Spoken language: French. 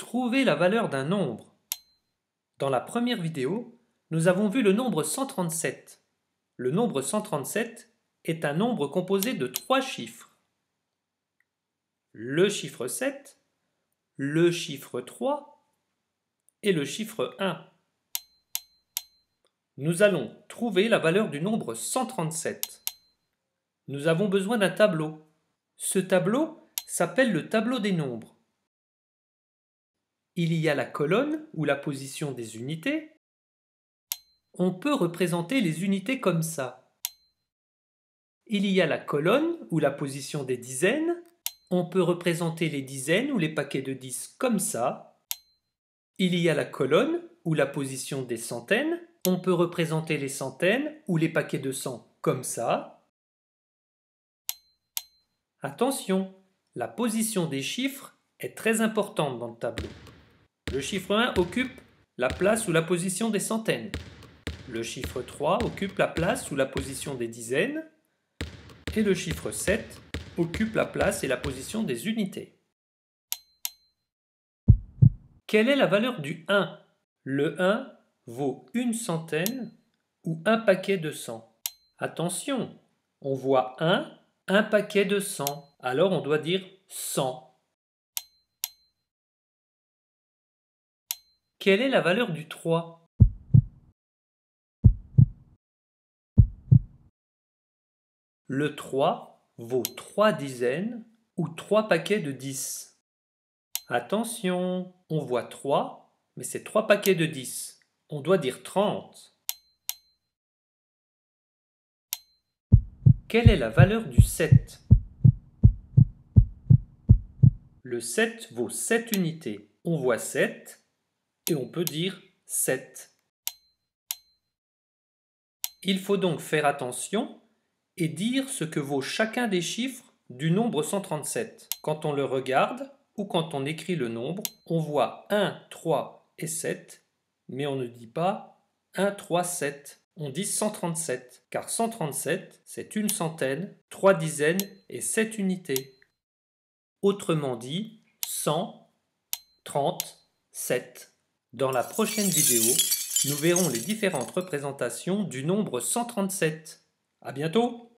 Trouver la valeur d'un nombre. Dans la première vidéo, nous avons vu le nombre 137. Le nombre 137 est un nombre composé de 3 chiffres. Le chiffre 7, le chiffre 3 et le chiffre 1. Nous allons trouver la valeur du nombre 137. Nous avons besoin d'un tableau. Ce tableau s'appelle le tableau des nombres. Il y a la colonne ou la position des unités. On peut représenter les unités comme ça. Il y a la colonne ou la position des dizaines. On peut représenter les dizaines ou les paquets de 10 comme ça. Il y a la colonne ou la position des centaines. On peut représenter les centaines ou les paquets de 100 comme ça. Attention, la position des chiffres est très importante dans le tableau. Le chiffre 1 occupe la place ou la position des centaines. Le chiffre 3 occupe la place ou la position des dizaines. Et le chiffre 7 occupe la place et la position des unités. Quelle est la valeur du 1? Le 1 vaut une centaine ou un paquet de 100. Attention, on voit un paquet de 100. Alors on doit dire 100. Quelle est la valeur du 3? Le 3 vaut 3 dizaines ou 3 paquets de 10. Attention, on voit 3, mais c'est 3 paquets de 10. On doit dire 30. Quelle est la valeur du 7? Le 7 vaut 7 unités. On voit 7 et on peut dire 7. Il faut donc faire attention et dire ce que vaut chacun des chiffres du nombre 137. Quand on le regarde ou quand on écrit le nombre, on voit 1, 3 et 7, mais on ne dit pas 1, 3, 7. On dit 137, car 137, c'est une centaine, 3 dizaines et 7 unités. Autrement dit, 137. Dans la prochaine vidéo, nous verrons les différentes représentations du nombre 137. À bientôt!